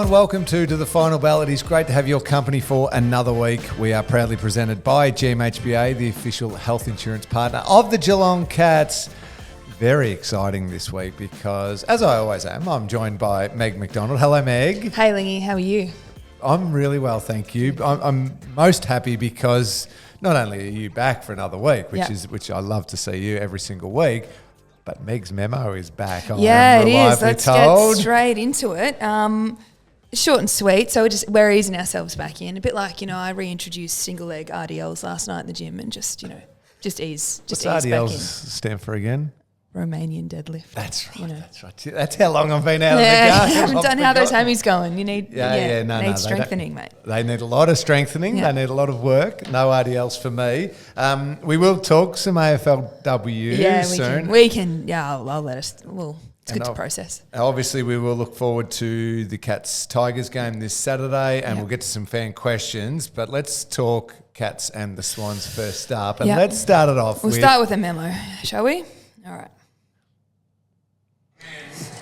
and welcome to the final bell. It is great to have your company for another week. We are proudly presented by GMHBA, the official health insurance partner of the Geelong Cats. Very exciting this week because, as I always am, I'm joined by Meg McDonald. Hello, Meg. Hey, Lingy. How are you? I'm really well, thank you. I'm most happy because not only are you back for another week, which I love to see you every single week, but Meg's memo is back. Yeah, it is. Let's get straight into it. Short and sweet. So we're easing ourselves back in. A bit like, I reintroduced single leg RDLs last night in the gym and just ease What's back RDLs in. stand for again? Romanian deadlift. That's right. That's right. That's how long I've been out of the you garden. haven't done how those hammies going. You need need strengthening, mate. They need a lot of strengthening. Yeah. They need a lot of work. No RDLs for me. We will talk some AFLW soon. We can. Yeah, I'll let us. It's good to process. Obviously, we will look forward to the Cats-Tigers game this Saturday, and we'll get to some fan questions. But let's talk Cats and the Swans first up. And let's start it off. We'll start with a memo, shall we? All right.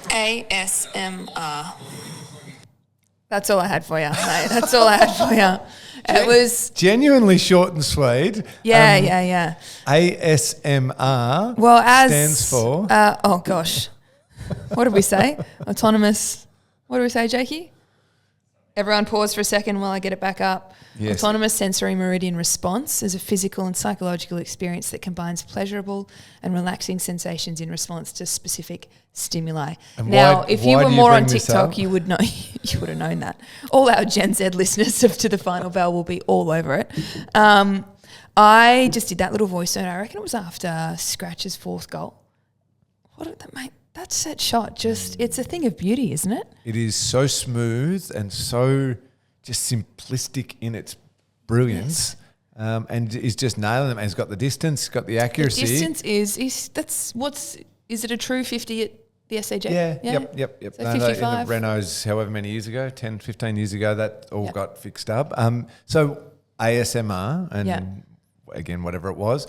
ASMR. That's all I had for you, mate. That's all I had for you. It was genuinely short and sweet. Yeah. ASMR. Well, stands for. Oh gosh, what did we say? Autonomous. What did we say, Jakey? Everyone pause for a second while I get it back up. Yes. Autonomous sensory meridian response is a physical and psychological experience that combines pleasurable and relaxing sensations in response to specific stimuli. And now, why, if why you were do more bring on this TikTok, up? you would know. You would have known that. All our Gen Z listeners of To the Final Bell will be all over it. I just did that little voiceover. I reckon it was after Scratch's fourth goal. Mate? That set shot, it's a thing of beauty, isn't it? It is so smooth and so just simplistic in its brilliance, and is just nailing them. And it's got the distance, got the accuracy. The distance is it a true 50 at the SAJ? Yeah. Yep. So 55. In the Renaults, however many years ago, 10, 15 years ago, that all got fixed up. So ASMR and again, whatever it was.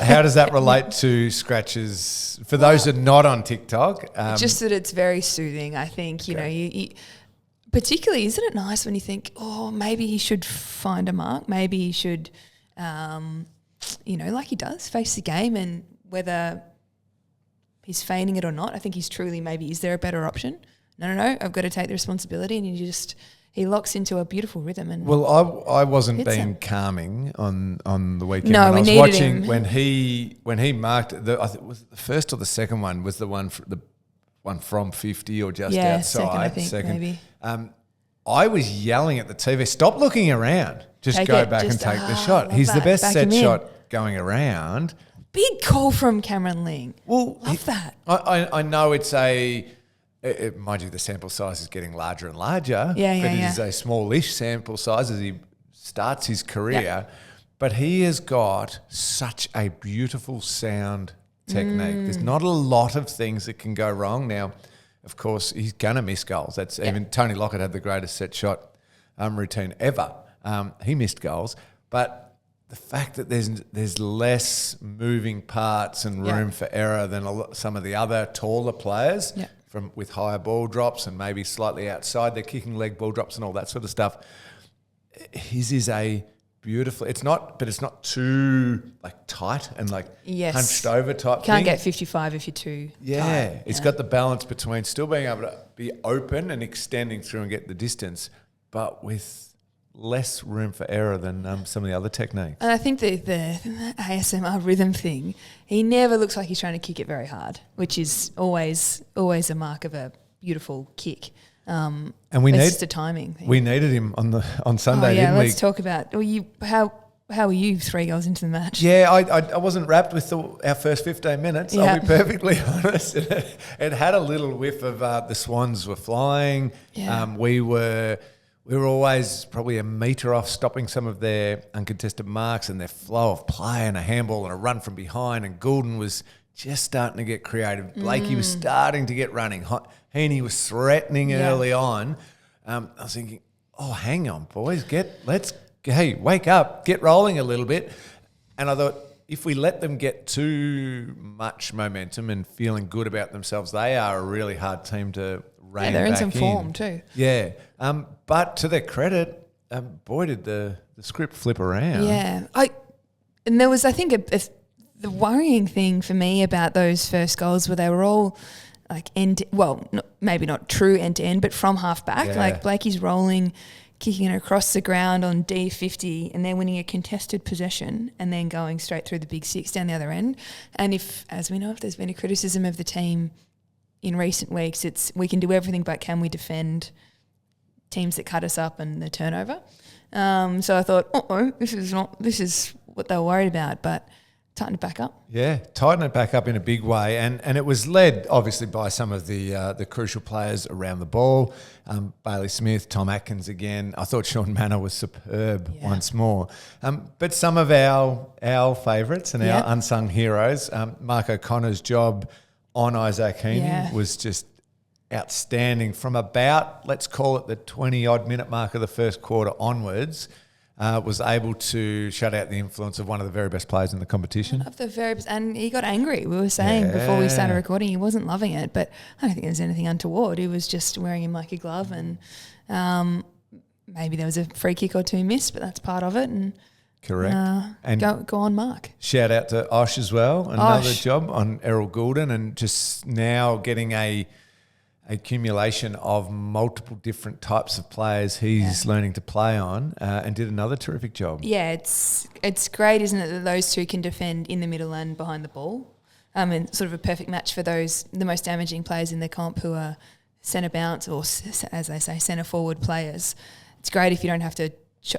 How does that relate to Scratches? For those that are not on TikTok. Just that it's very soothing, I think. You particularly, isn't it nice when you think, maybe he should find a mark, maybe he should, like he does, face the game, and whether he's feigning it or not, I think he's truly maybe, is there a better option? No, I've got to take the responsibility, and he locks into a beautiful rhythm. And I wasn't being calming on the weekend. No, when we I was needed watching him. when he marked I think was it the first or the second one was the one from 50 or just outside. Second, maybe. I was yelling at the TV, stop looking around, just go back and take the shot. He's the best set shot going around. Big call from Cameron Ling. Well, love that. I know it's mind you, the sample size is getting larger and larger. But it is a smallish sample size as he starts his career. Yeah. But he has got such a beautiful sound technique. There's not a lot of things that can go wrong. Now, of course, he's going to miss goals. That's even Tony Lockett had the greatest set shot routine ever. He missed goals. But the fact that there's less moving parts and room for error than some of the other taller players with higher ball drops and maybe slightly outside their kicking leg ball drops and all that sort of stuff. His is a beautiful. It's not too tight and hunched over type. Can't thing. get 55 if you're too tight. It's got the balance between still being able to be open and extending through and get the distance, but with less room for error than some of the other techniques. And I think the ASMR rhythm thing, he never looks like he's trying to kick it very hard, which is always a mark of a beautiful kick. And it's just a timing thing. We needed him on Sunday, didn't we? Let's talk about how were you 3 goals into the match? Yeah, I wasn't wrapped with our first 15 minutes. Yeah. I'll be perfectly honest. It had a little whiff of the Swans were flying. Yeah. We were always probably a metre off stopping some of their uncontested marks and their flow of play and a handball and a run from behind. And Goulden was just starting to get creative. Blakey was starting to get running. Heaney was threatening early on. I was thinking, hang on, boys, wake up, get rolling a little bit. And I thought, if we let them get too much momentum and feeling good about themselves, they are a really hard team to rein they're in back some form too. Yeah. But to their credit, boy, did the script flip around. Yeah. And there was, I think, the worrying thing for me about those first goals where they were all like maybe not true end to end, but from half back. Yeah. Like Blakey's rolling, kicking it across the ground on D50 and then winning a contested possession and then going straight through the big six down the other end. And if there's been a criticism of the team in recent weeks, it's we can do everything but can we defend teams that cut us up and the turnover. So I thought, this is what they were worried about, but tighten it back up. Yeah, tighten it back up in a big way. And it was led, obviously, by some of the crucial players around the ball. Bailey Smith, Tom Atkins again. I thought Sean Manor was superb once more. But some of our favourites and our unsung heroes, Mark O'Connor's job on Isaac Heaney was just outstanding from about, let's call it the 20-odd minute mark of the first quarter onwards. Was able to shut out the influence of one of the very best players in the competition. And he got angry. We were saying before we started recording, he wasn't loving it, but I don't think there's anything untoward. He was just wearing him like a glove, and maybe there was a free kick or two missed, but that's part of it. And correct. And go on, Mark. Shout out to Osh as well. Another job on Errol Goulden, and just now getting a accumulation of multiple different types of players he's learning to play on, and did another terrific job. Yeah, it's great, isn't it, that those two can defend in the middle and behind the ball. And sort of a perfect match for the most damaging players in the comp who are centre bounce or, as they say, centre forward players. It's great if you don't have to,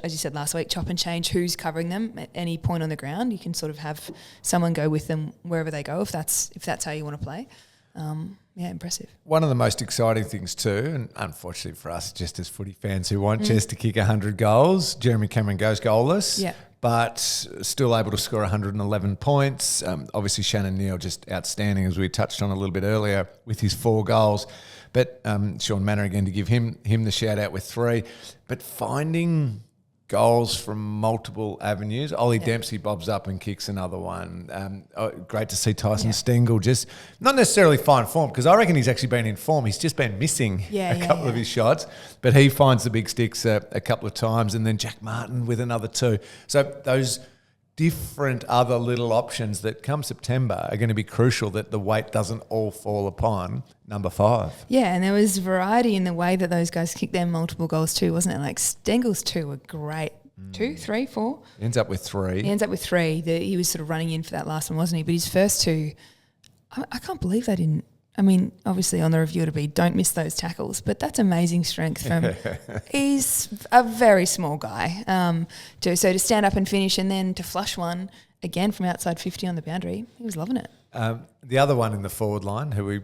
as you said last week, chop and change who's covering them at any point on the ground. You can sort of have someone go with them wherever they go if that's how you want to play. Impressive. One of the most exciting things too, and unfortunately for us, just as footy fans who want Jess to kick 100 goals, Jeremy Cameron goes goalless, but still able to score 111 points. Obviously Shannon Neal just outstanding, as we touched on a little bit earlier, with his 4 goals. But Sean Manor again to give him the shout out with 3. But finding goals from multiple avenues. Ollie Dempsey bobs up and kicks another one. Great to see Tyson Stengle just not necessarily find form, because I reckon he's actually been in form. He's just been missing a couple of his shots, but he finds the big sticks a couple of times, and then Jack Martin with another 2. So those different other little options that come September are going to be crucial, that the weight doesn't all fall upon number 5. Yeah, and there was variety in the way that those guys kicked their multiple goals too, wasn't it? Like Stengle's 2 were great. 2, 3, 4? He ends up with 3. He ends up with 3. He was sort of running in for that last one, wasn't he? But his first 2, I can't believe they didn't. I mean, obviously on the review it'll be don't miss those tackles, but that's amazing strength from. He's a very small guy, so to stand up and finish and then to flush one again from outside 50 on the boundary, he was loving it. The other one in the forward line, who we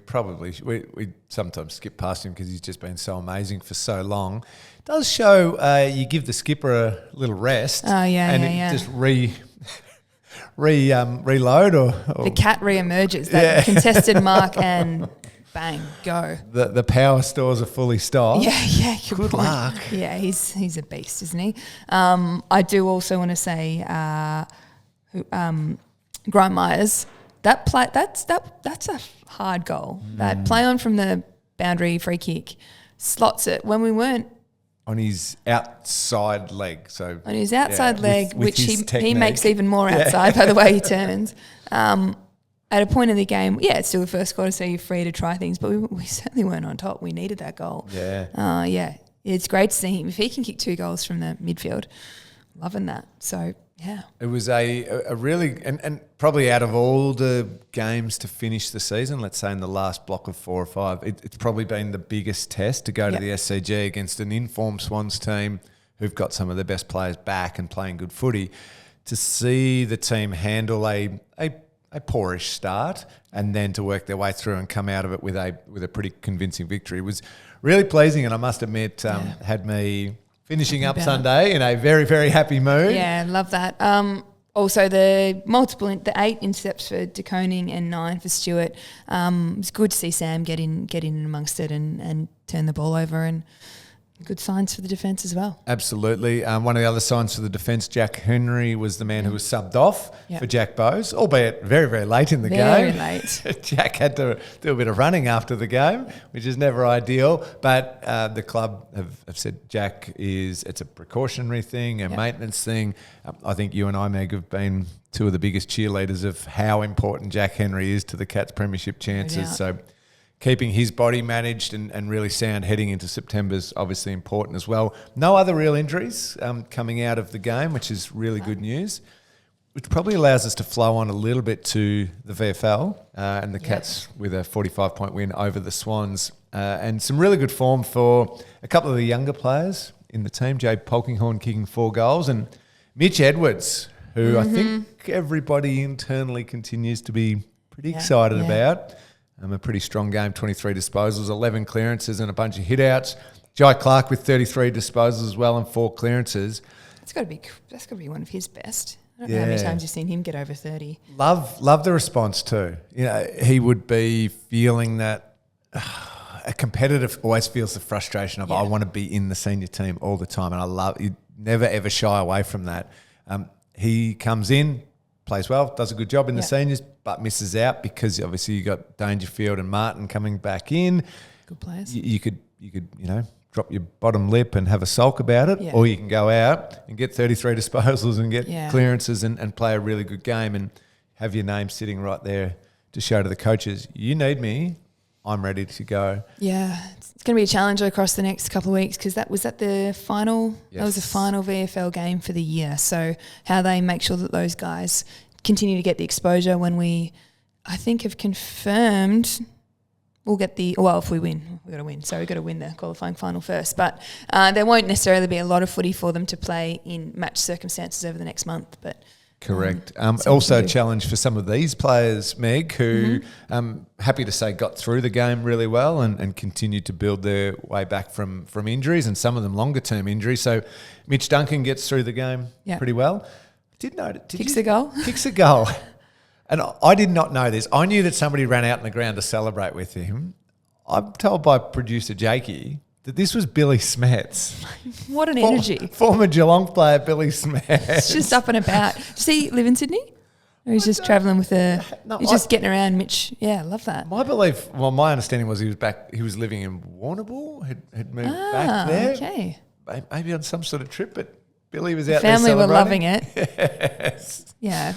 sometimes skip past him because he's just been so amazing for so long, does show you give the skipper a little rest. Just reload or the cat re-emerges, that contested mark, and bang, go. The power stores are fully stocked. Good luck. Yeah, he's a beast, isn't he? I do also want to say Grant Myers, that play that's a hard goal. That play on from the boundary free kick, slots it when we weren't on his outside leg. So on his outside leg, with which he makes even more outside by the way he turns. At a point in the game, it's still the first quarter, so you're free to try things, but we certainly weren't on top. We needed that goal. It's great to see him. If he can kick 2 goals from the midfield, loving that. So, it was a really, and probably out of all the games to finish the season, let's say in the last block of 4 or 5, it's probably been the biggest test to go to the SCG against an informed Swans team who've got some of their best players back and playing good footy. To see the team handle a poorish start and then to work their way through and come out of it with a pretty convincing victory was really pleasing, and I must admit had me finishing up Sunday in a very, very happy mood. Yeah, love that. Also, the 8 intercepts for De Koning and 9 for Stewart. It's good to see Sam get in amongst it and turn the ball over. And Good signs for the defence as well. Absolutely. One of the other signs for the defence, Jack Henry was the man who was subbed off for Jack Bowes, albeit very, very late in the game. Very late. Jack had to do a bit of running after the game, which is never ideal. But the club have said it's a precautionary thing, a maintenance thing. I think you and I, Meg, have been two of the biggest cheerleaders of how important Jack Henry is to the Cats' premiership chances. So keeping his body managed and really sound heading into September is obviously important as well. No other real injuries coming out of the game, which is really good news, which probably allows us to flow on a little bit to the VFL and the Cats with a 45-point win over the Swans and some really good form for a couple of the younger players in the team. Jade Polkinghorne kicking 4 goals and Mitch Edwards, who I think everybody internally continues to be pretty excited about. A pretty strong game, 23 disposals, 11 clearances and a bunch of hit-outs. Jai Clark with 33 disposals as well and 4 clearances. That's got to be one of his best. I don't know how many times you've seen him get over 30. Love the response too. You know, he would be feeling that a competitor always feels the frustration of I want to be in the senior team all the time, and you never ever shy away from that. He comes in, plays well, does a good job in the seniors, but misses out because obviously you got Dangerfield and Martin coming back in. Good players. You could drop your bottom lip and have a sulk about it, or you can go out and get 33 disposals and get clearances and play a really good game and have your name sitting right there to show to the coaches, you need me, I'm ready to go. Yeah, it's going to be a challenge across the next couple of weeks because that was the final. Yes. That was the final VFL game for the year. So how they make sure that those guys continue to get the exposure when I think have confirmed we'll get if we win, we've got to win. So we've got to win the qualifying final first. But there won't necessarily be a lot of footy for them to play in match circumstances over the next month. But correct. Also a challenge for some of these players, Meg, who happy to say got through the game really well and continued to build their way back from injuries and some of them longer term injuries. So Mitch Duncan gets through the game pretty well. Kicks a goal. Kicks a goal. And I did not know this. I knew that somebody ran out in the ground to celebrate with him. I'm told by producer Jakey that this was Billy Smets. What an energy. Former Geelong player Billy Smets. It's just up and about. Does he live in Sydney? Or he's just travelling with he's just getting around Mitch. Yeah, I love that. My understanding was he was living in Warrnambool, had moved back there. Okay. Maybe on some sort of trip, but Billy was out Family there celebrating. Family were loving it. Yes. Yeah.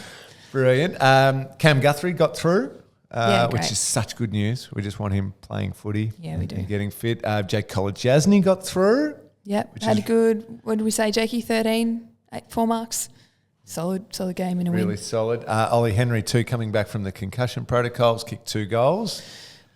Brilliant. Cam Guthrie got through, which is such good news. We just want him playing footy. Yeah, we do. And getting fit. Jake Colajasny got through. Yep. Had a good, what did we say, Jakey? 13, 4 marks. Solid game in a win. Really solid. Ollie Henry too, coming back from the concussion protocols, kicked 2 goals.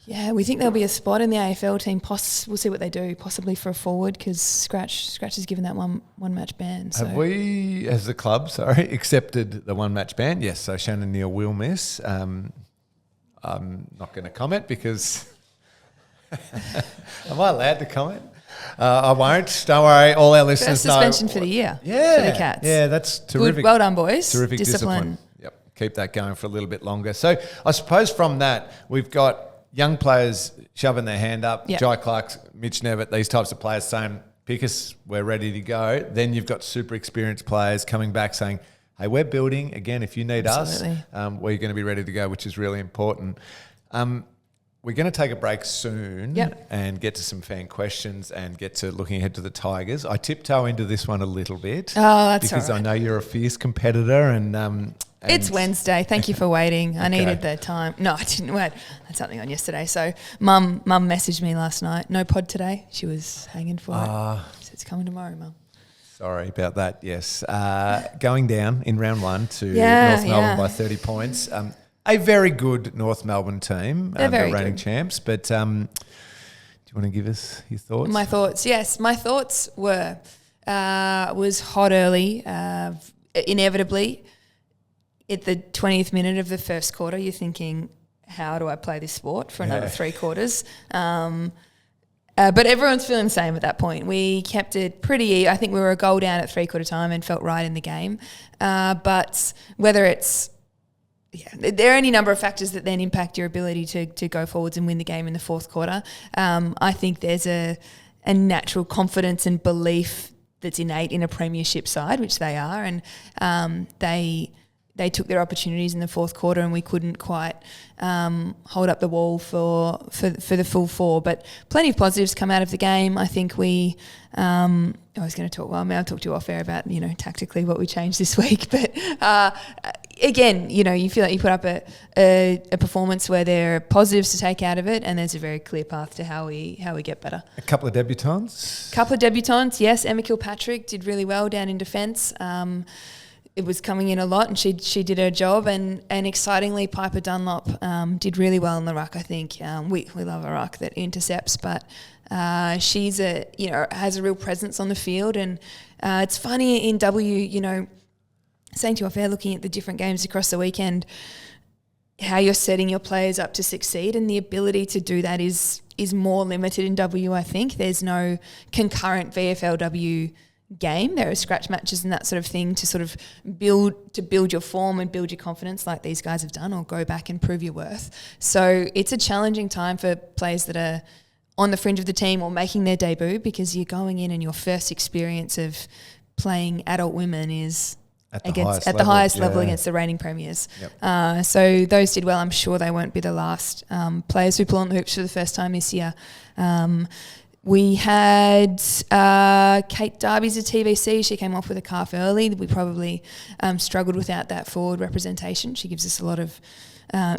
Yeah, we think there'll be a spot in the AFL team. We'll see what they do, possibly for a forward, because Scratch has given that one match ban. So. Have we, as the club, accepted the 1 match ban? Yes, so Shannon Neal will miss. I'm not going to comment because... Am I allowed to comment? I won't. Don't worry. All our listeners know. First suspension for the year. Yeah. For the Cats. Yeah, that's terrific. Good, well done, boys. Terrific discipline. Yep. Keep that going for a little bit longer. So I suppose from that, we've got young players shoving their hand up. Yep. Jai Clark, Mitch Nevitt, these types of players saying, pick us, we're ready to go. Then you've got super experienced players coming back saying, hey, we're building. Again, if you need us, we're going to be ready to go, which is really important. We're going to take a break soon and get to some fan questions and get to looking ahead to the Tigers. I tiptoe into this one a little bit. Oh, that's because all right. I know you're a fierce competitor and it's Wednesday. Thank you for waiting. I needed the time. No, I didn't wait. I had something on yesterday. So Mum messaged me last night. No pod today. She was hanging for it. She said, it's coming tomorrow, Mum. Sorry about that, yes. Going down in round 1 to North Melbourne by 30 points. A very good North Melbourne team. They're very reigning good. champs. But do you want to give us your thoughts? My thoughts, yes. My thoughts were, was hot early, inevitably. At the 20th minute of the first quarter, you're thinking, how do I play this sport for another 3 quarters? But everyone's feeling the same at that point. We kept it pretty. I think we were a goal down at 3/4 time and felt right in the game. But whether it's there are any number of factors that then impact your ability to go forwards and win the game in the 4th quarter. I think there's natural confidence and belief that's innate in a premiership side, which they are, and they took their opportunities in the fourth quarter, and we couldn't quite hold up the wall for the full four. But plenty of positives come out of the game. I think we. I was going to talk. Well, I'll talk to you off air about tactically what we changed this week. But again, you feel like you put up a performance where there are positives to take out of it, and there's a very clear path to how we get better. A couple of debutants. Yes. Emma Kilpatrick did really well down in defence. It was coming in a lot, and she did her job. And excitingly, Piper Dunlop did really well in the ruck. I think we love a ruck that intercepts, but she's has a real presence on the field. And it's funny in W, saying to you off air, looking at the different games across the weekend, how you're setting your players up to succeed, and the ability to do that is more limited in W. I think there's no concurrent VFLW game. There are scratch matches and that sort of thing to sort of build your form and build your confidence like these guys have done, or go back and prove your worth. So it's a challenging time for players that are on the fringe of the team or making their debut, because you're going in and your first experience of playing adult women is at the highest level against the reigning premiers. Yep. So those did well. I'm sure they won't be the last players who pull on the hoops for the first time this year. We had Kate Darby's a TBC. She came off with a calf early. We probably struggled without that forward representation. She gives us a lot of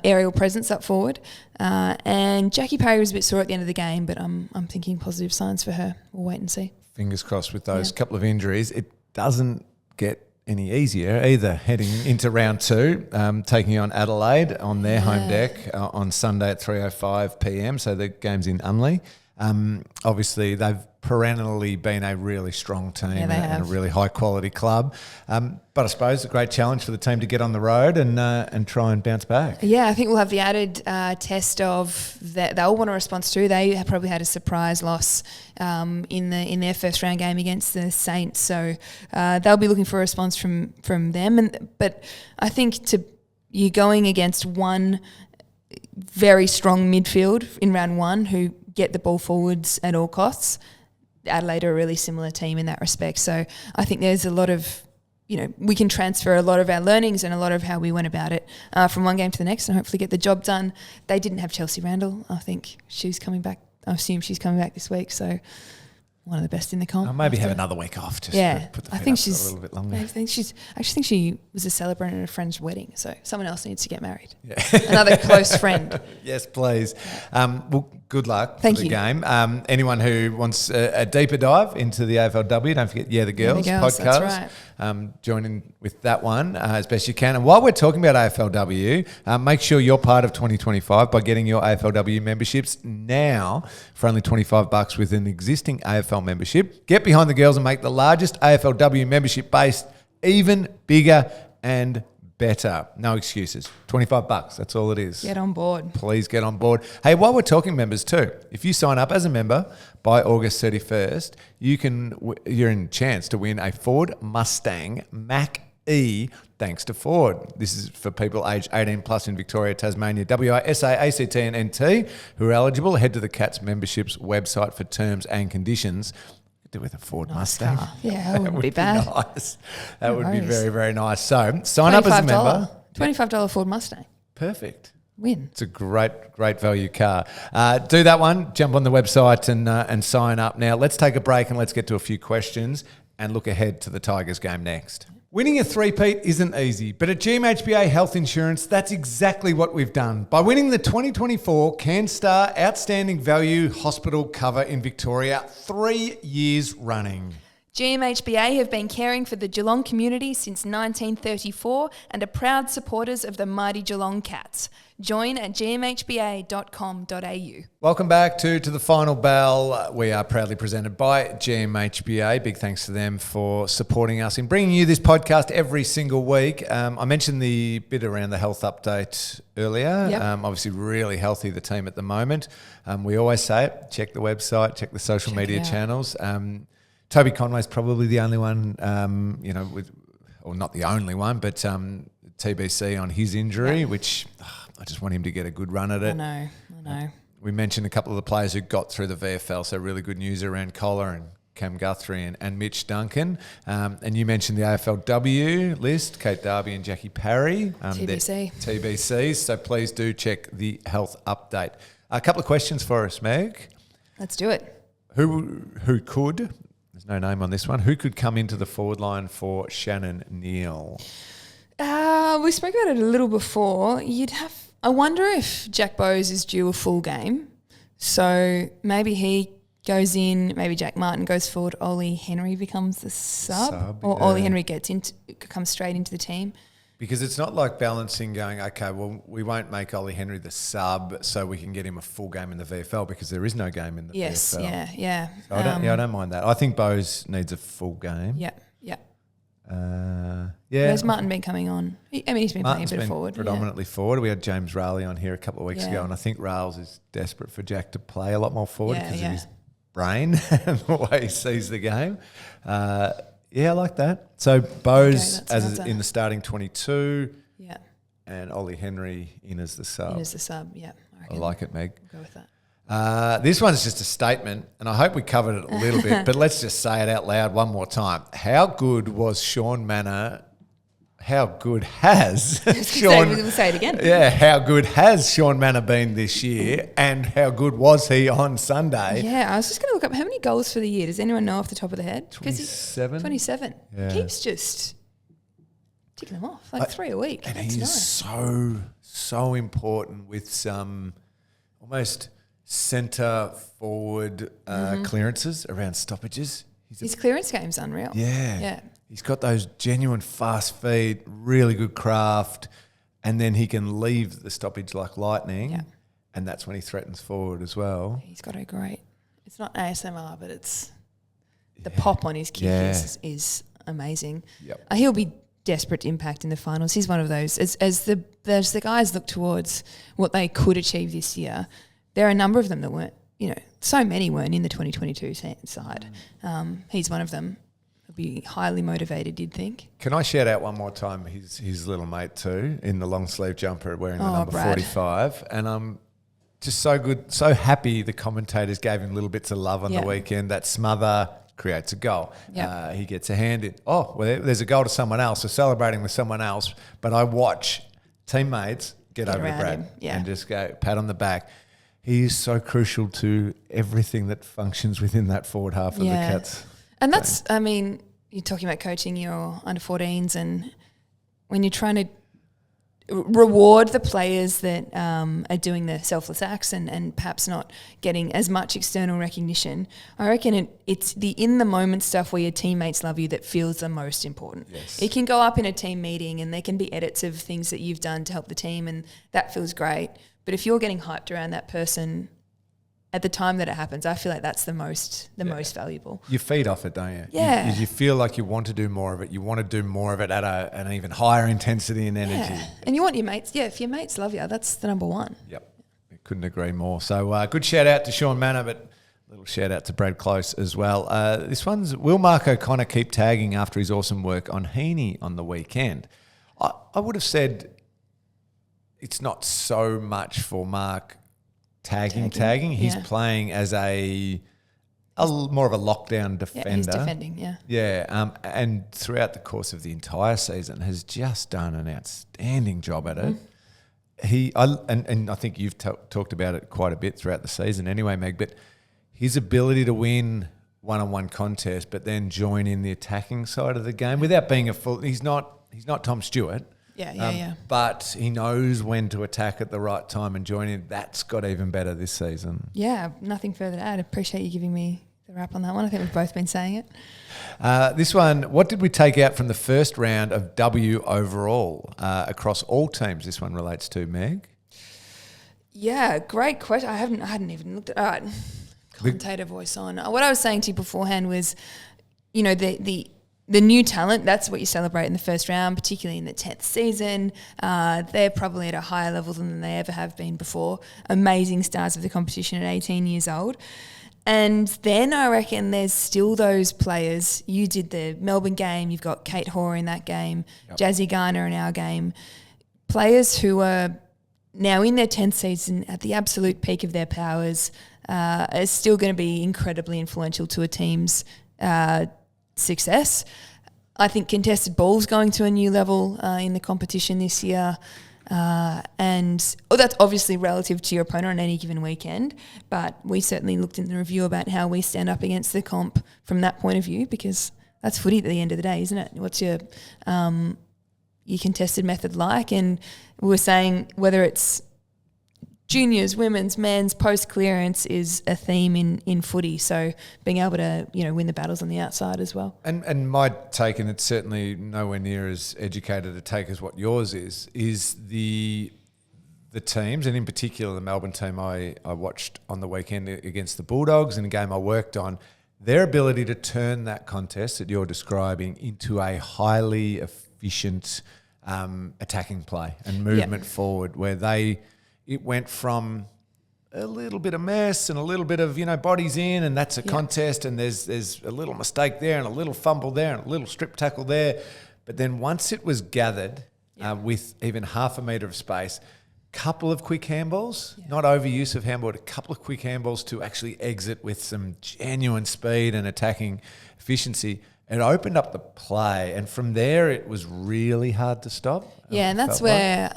aerial presence up forward. And Jackie Parry was a bit sore at the end of the game, but I'm thinking positive signs for her. We'll wait and see. Fingers crossed with those couple of injuries. It doesn't get any easier either heading into round two, taking on Adelaide on their home deck on Sunday at 3:05 p.m. So the game's in Unley. Obviously, they've perennially been a really strong team and a really high-quality club. But I suppose a great challenge for the team to get on the road and try and bounce back. Yeah, I think we'll have the added test of that they'll want a response to. They have probably had a surprise loss in their first round game against the Saints, so they'll be looking for a response from them. But I think you're going against one very strong midfield in round one who get the ball forwards at all costs. Adelaide are a really similar team in that respect. So I think there's a lot of, we can transfer a lot of our learnings and a lot of how we went about it from one game to the next and hopefully get the job done. They didn't have Chelsea Randall. I think she's coming back. I assume she's coming back this week. So one of the best in the comp. Maybe have another week off. Just put the feet up a little bit longer. I actually think she was a celebrant at a friend's wedding, so someone else needs to get married. Yeah. Another close friend. Yes, please. Well, good luck for the game. Anyone who wants a deeper dive into the AFLW, don't forget the Girls podcast. That's right. Join in with that one as best you can. And while we're talking about AFLW, make sure you're part of 2025 by getting your AFLW memberships now for only $25 with an existing AFL membership. Get behind the Girls and make the largest AFLW membership base even bigger and better. No excuses. $25. That's all it is. Get on board. Please get on board. Hey, while we're talking members too, if you sign up as a member by August 31st, you're in a chance to win a Ford Mustang Mach-E thanks to Ford. This is for people aged 18 plus in Victoria, Tasmania, WA, SA, ACT and NT who are eligible. Head to the Cats memberships website for terms and conditions. With a Ford Mustang. Car. Yeah, that wouldn't be bad. Nice. That would be very, very nice. So sign up as a member. $25 Ford Mustang. Perfect. Win. It's a great value car. Do that one. Jump on the website and sign up. Now let's take a break and let's get to a few questions and look ahead to the Tigers game next. Winning a three-peat isn't easy, but at GMHBA Health Insurance, that's exactly what we've done. By winning the 2024 CanStar Outstanding Value Hospital cover in Victoria 3 years running. GMHBA have been caring for the Geelong community since 1934 and are proud supporters of the mighty Geelong Cats. Join at gmhba.com.au. Welcome back to the Final Bell. We are proudly presented by GMHBA. Big thanks to them for supporting us in bringing you this podcast every single week. I mentioned the bit around the health update earlier. Yep. Obviously really healthy, the team at the moment. We always say it, check the website, check the social media channels. Toby Conway's probably the only one, or not the only one, but TBC on his injury, which I just want him to get a good run at it. I know. we mentioned a couple of the players who got through the VFL, so really good news around Collar and Cam Guthrie and Mitch Duncan. And you mentioned the AFLW list, Kate Darby and Jackie Parry. TBC. TBCs, so please do check the health update. A couple of questions for us, Meg. Let's do it. Who could, there's no name on this one, who could come into the forward line for Shannon Neal? We spoke about it a little before. I wonder if Jack Bowes is due a full game. So maybe he goes in, maybe Jack Martin goes forward, Ollie Henry becomes the sub or yeah. Ollie Henry comes straight into the team. Because it's not like balancing going, okay, well, we won't make Ollie Henry the sub so we can get him a full game in the VFL because there is no game in the VFL. Yes, yeah. So I don't mind that. I think Bowes needs a full game. Yeah. Yeah. Where's Martin been coming on? He's been playing a bit of forward. Predominantly forward. We had James Rowley on here a couple of weeks ago, and I think Rowles is desperate for Jack to play a lot more forward because of his brain and the way he sees the game. I like that. So Bowes in the starting 22. Yeah. And Ollie Henry in as the sub. I like it, Meg. I'll go with that. This one's just a statement, and I hope we covered it a little bit, but let's just say it out loud one more time. How good was Sean Manor? How good has Sean... We'll say it again. Yeah, how good has Sean Manor been this year, and how good was he on Sunday? Yeah, I was just going to look up how many goals for the year. Does anyone know off the top of the head? 27. 27. Yeah. He keeps just ticking them off, like 3 a week. And That's he's nice. so important with some almost centre forward clearances around stoppages. His clearance game's unreal. Yeah. He's got those genuine fast feet, really good craft, and then he can leave the stoppage like lightning, and that's when he threatens forward as well. He's got a great... It's not ASMR, but it's... The pop on his kick is amazing. Yep. He'll be desperate to impact in the finals. He's one of those. As the guys look towards what they could achieve this year, there are a number of them that weren't, so many weren't in the 2022 side. He's one of them. He'll be highly motivated, you'd think. Can I shout out one more time his little mate too, in the long sleeve jumper wearing the number Brad. 45. And I'm just so happy the commentators gave him little bits of love on the weekend. That smother creates a goal. Yep. He gets a hand in. Oh, well, there's a goal to someone else. We're celebrating with someone else. But I watch teammates get over to Brad and just go pat on the back. He is so crucial to everything that functions within that forward half of the Cats. And that's, you're talking about coaching your under-14s, and when you're trying to reward the players that are doing the selfless acts and perhaps not getting as much external recognition, I reckon it's the in-the-moment stuff where your teammates love you that feels the most important. Yes. It can go up in a team meeting and there can be edits of things that you've done to help the team, and that feels great. But if you're getting hyped around that person at the time that it happens, I feel like that's the most valuable. You feed off it, don't you? Yeah. You feel like you want to do more of it. You want to do more of it at an even higher intensity and energy. Yeah. And you want your mates, if your mates love you, that's the number one. Yep. I couldn't agree more. So good shout out to Sean Manor, but a little shout out to Brad Close as well. This one's, will Mark O'Connor keep tagging after his awesome work on Heaney on the weekend? I would have said it's not so much for Mark tagging. He's playing as a more of a lockdown defender. Yeah, he's defending, Yeah, and throughout the course of the entire season has just done an outstanding job at it. And I think you've talked about it quite a bit throughout the season anyway, Meg, but his ability to win one-on-one contests but then join in the attacking side of the game without being a full... He's not Tom Stewart. Yeah. But he knows when to attack at the right time and join in. That's got even better this season. Yeah, nothing further to add. I appreciate you giving me the wrap on that one. I think we've both been saying it. This one, what did we take out from the first round of W overall across all teams? This one relates to, Meg. Yeah, great question. I hadn't even looked at all right. Commentator voice on. What I was saying to you beforehand was, the new talent, that's what you celebrate in the first round, particularly in the 10th season. They're probably at a higher level than they ever have been before. Amazing stars of the competition at 18 years old. And then I reckon there's still those players. You did the Melbourne game. You've got Kate Hoare in that game, Jazzy Garner in our game. Players who are now in their 10th season at the absolute peak of their powers, is still going to be incredibly influential to a team's success. I think contested ball's going to a new level in the competition this year. And that's obviously relative to your opponent on any given weekend, but we certainly looked in the review about how we stand up against the comp from that point of view, because that's footy at the end of the day, isn't it? What's your contested method like? And we were saying whether it's juniors, women's, men's, post clearance is a theme in footy. So being able to, win the battles on the outside as well. And my take, and it's certainly nowhere near as educated a take as what yours is the teams, and in particular the Melbourne team I watched on the weekend against the Bulldogs in a game I worked on, their ability to turn that contest that you're describing into a highly efficient attacking play and movement forward, where it went from a little bit of mess and a little bit of, bodies in, and that's a contest, and there's a little mistake there and a little fumble there and a little strip tackle there. But then once it was gathered with even half a metre of space, couple of quick handballs, not overuse of handball, a couple of quick handballs to actually exit with some genuine speed and attacking efficiency. It opened up the play, and from there it was really hard to stop. Yeah, and that's where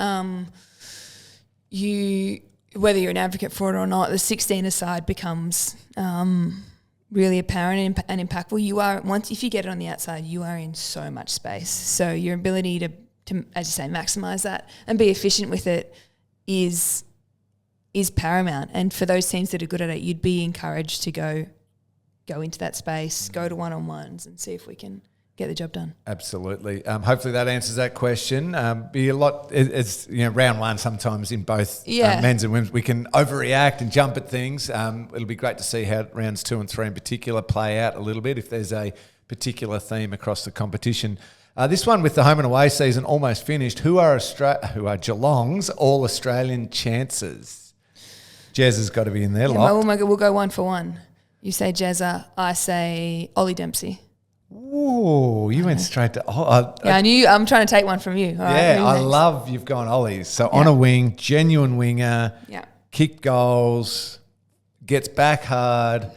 whether you're an advocate for it or not, the 16-a-side becomes really apparent and impactful. If you get it on the outside, you are in so much space. So your ability to as you say, maximise that and be efficient with it is paramount. And for those teams that are good at it, you'd be encouraged to go into that space, go to one-on-ones and see if we can get the job done. Absolutely. Hopefully that answers that question. Be a lot. It's round one sometimes in both men's and women's. We can overreact and jump at things. It'll be great to see how rounds 2 and 3 in particular play out a little bit, if there's a particular theme across the competition. This one with the home and away season almost finished. Who are Geelong's All-Australian chances? Jez has got to be in there. We'll go one for one. You say Jezza, I say Ollie Dempsey. Ooh, you went straight to... I knew. I'm trying to take one from you. All right, I love you've gone Ollie's. So on a wing, genuine winger, kicked goals, gets back hard.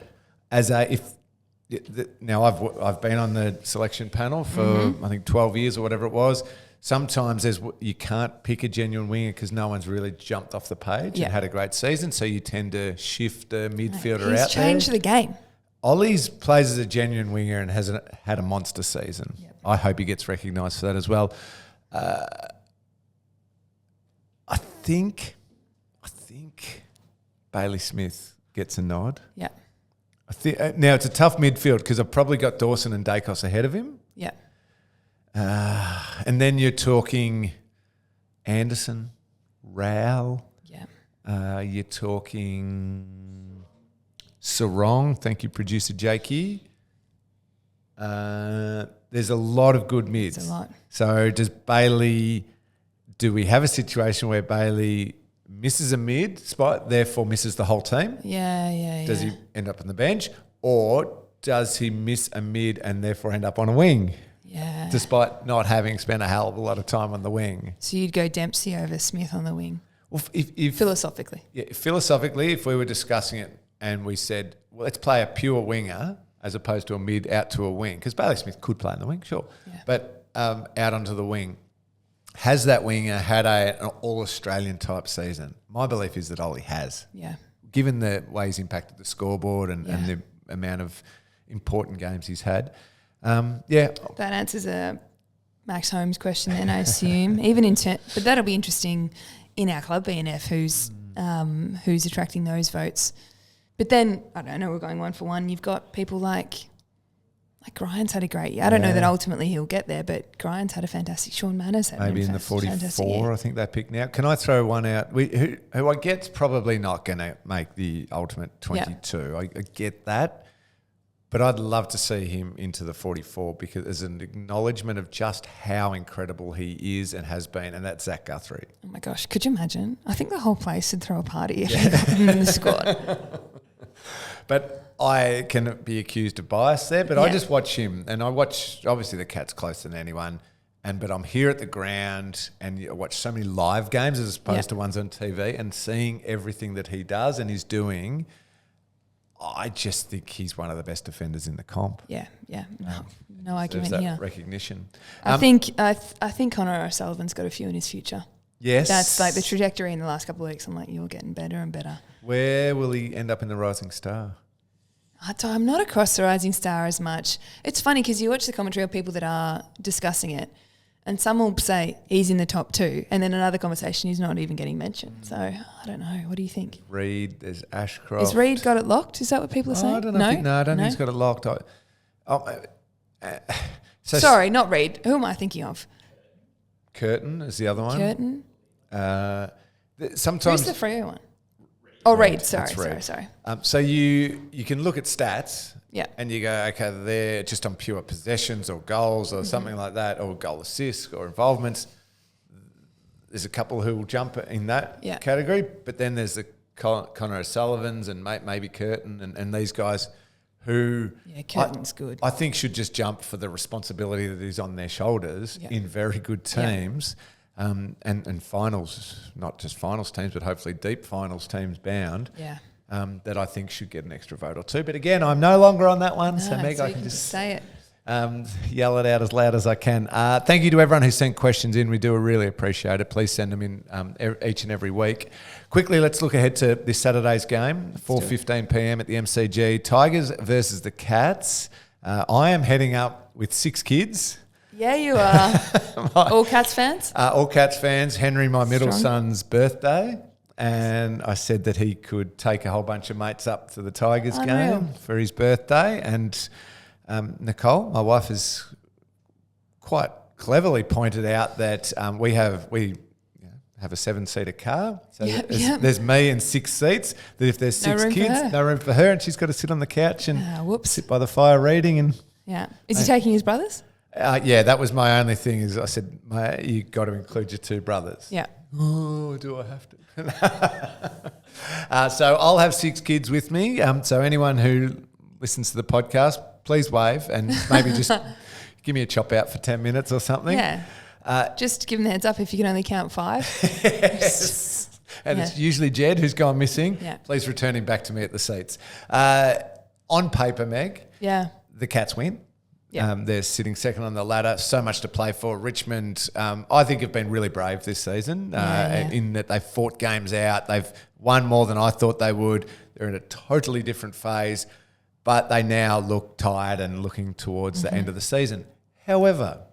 Now I've been on the selection panel for I think 12 years or whatever it was. Sometimes you can't pick a genuine winger because no one's really jumped off the page and had a great season, so you tend to shift a midfielder out there. He's changed the game. Ollie's plays as a genuine winger and has had a monster season. Yep. I hope he gets recognised for that as well. I think Bailey Smith gets a nod. Yeah. Now it's a tough midfield because I've probably got Dawson and Dacos ahead of him. Yeah. And then you're talking Anderson, Rowell. Yeah. You're talking Sarong. Thank you, producer Jakey. There's a lot of good mids. There's a lot. So do we have a situation where Bailey misses a mid spot, therefore misses the whole team? Yeah. Does he end up on the bench? Or does he miss a mid and therefore end up on a wing? Yeah. Despite not having spent a hell of a lot of time on the wing. So you'd go Dempsey over Smith on the wing? Well, if philosophically. Yeah, philosophically, if we were discussing it and we said, well, let's play a pure winger as opposed to a mid out to a wing, because Bailey Smith could play in the wing, sure. Yeah. But out onto the wing. Has that winger had an All-Australian type season? My belief is that Ollie has. Yeah. Given the way he's impacted the scoreboard and the amount of important games he's had. That answers a Max Holmes question then, I assume. But that'll be interesting in our club, BNF, who's attracting those votes. But then, I don't know, we're going one for one. You've got people like Grian's had a great year. I don't know that ultimately he'll get there, but Grian's had a fantastic. Sean Manners had maybe in the 44, I think they picked now. Can I throw one out? Who I get's probably not going to make the ultimate 22. I get that. But I'd love to see him into the 44 because there's an acknowledgement of just how incredible he is and has been, and that's Zach Guthrie. Oh, my gosh. Could you imagine? I think the whole place would throw a party if he got him in the squad. But I can be accused of bias there, but I just watch him, and I watch, obviously the Cat's closer than anyone, but I'm here at the ground and you watch so many live games as opposed to ones on TV and seeing everything that he does and is doing. I just think he's one of the best defenders in the comp. Yeah. No argument that here. Recognition. I think Connor O'Sullivan's got a few in his future. Yes. That's like the trajectory in the last couple of weeks. I'm like, you're getting better and better. Where will he end up in the Rising Star? I'm not across the Rising Star as much. It's funny because you watch the commentary of people that are discussing it, and some will say he's in the top 2, and then another conversation he's not even getting mentioned. So I don't know. What do you think? Reid, there's Ashcroft. Has Reid got it locked? Is that what people are saying? I don't know. I don't think he's got it locked. Sorry, not Reid. Who am I thinking of? Curtin is the other one. Curtin. Sometimes who's the Freo one? Oh, Reid. Sorry. So you can look at stats, and you go, okay, they're just on pure possessions or goals or something like that, or goal assists or involvements. There's a couple who will jump in that category, but then there's the Connor O'Sullivans and maybe Curtin and these guys who Curtin's good. I think should just jump for the responsibility that is on their shoulders in very good teams. And finals, not just finals teams, but hopefully deep finals teams bound. That I think should get an extra vote or two. But again, I'm no longer on that one, so Meg, I can just say it. Yell it out as loud as I can. Thank you to everyone who sent questions in. We do really appreciate it. Please send them in each and every week. Quickly, let's look ahead to this Saturday's game, 4:15 p.m. at the MCG. Tigers versus the Cats. I am heading up with 6 kids. Yeah, you are. All Cats fans? All Cats fans. Henry, my middle son's birthday. And I said that he could take a whole bunch of mates up to the Tigers game for his birthday. And Nicole, my wife, has quite cleverly pointed out that we have a 7-seater car. So there's me and 6 seats. That if there's 6 kids, no room for her, and she's got to sit on the couch and sit by the fire reading. And is he taking his brothers? That was my only thing. Is I said, you got to include your 2 brothers. Yeah. Oh, do I have to? So I'll have 6 kids with me. So anyone who listens to the podcast, please wave and maybe just give me a chop out for 10 minutes or something. Yeah. Just give them the heads up if you can only count 5. Yes. And it's usually Jed who's gone missing. Yeah. Please return him back to me at the seats. On paper, Meg, the Cats win. Yeah. They're sitting second on the ladder. So much to play for. Richmond, I think, have been really brave this season in that they've fought games out. They've won more than I thought they would. They're in a totally different phase, but they now look tired and looking towards the end of the season. However,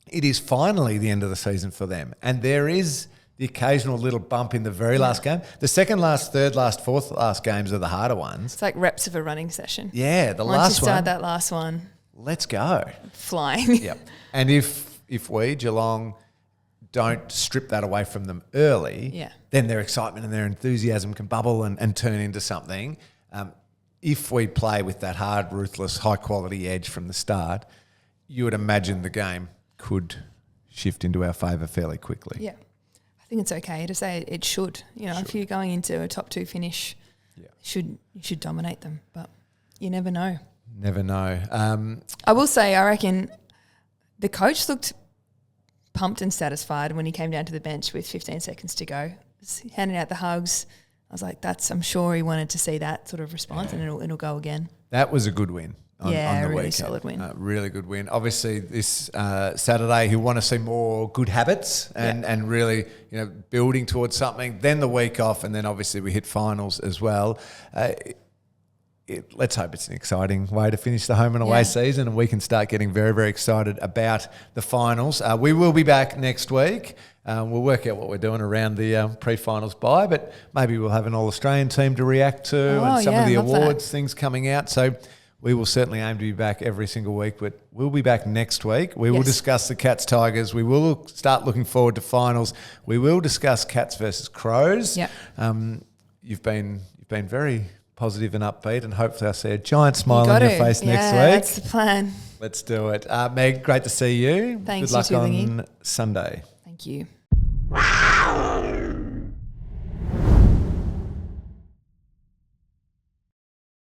it is finally the end of the season for them, and there is the occasional little bump in the very last game. The second last, third last, fourth last games are the harder ones. It's like reps of a running session. Yeah, the Once last you start one. that last one. Let's go. Flying. Yep. And if we, Geelong, don't strip that away from them early, then their excitement and their enthusiasm can bubble and turn into something. If we play with that hard, ruthless, high-quality edge from the start, you would imagine the game could shift into our favour fairly quickly. Yeah. I think it's okay to say it should. If you're going into a top 2 finish, you should dominate them. But you never know. Never know. I will say, I reckon the coach looked pumped and satisfied when he came down to the bench with 15 seconds to go. Handing out the hugs. I was like, I'm sure he wanted to see that sort of response, and it'll go again. That was a good win. On the really weekend. Solid win. Really good win. Obviously, this Saturday, he'll want to see more good habits and really, building towards something. Then the week off, and then obviously we hit finals as well. Let's hope it's an exciting way to finish the home and away season, and we can start getting very, very excited about the finals. We will be back next week. We'll work out what we're doing around the pre-finals bye, but maybe we'll have an All-Australian team to react to and some of the awards, things coming out. So we will certainly aim to be back every single week, but we'll be back next week. We will discuss the Cats Tigers. We will start looking forward to finals. We will discuss Cats versus Crows. Yep. You've been very positive and upbeat, and hopefully I'll see a giant smile on your face next week. That's the plan. Let's do it. Meg, great to see you. Thanks. Good luck on Sunday. Thank you.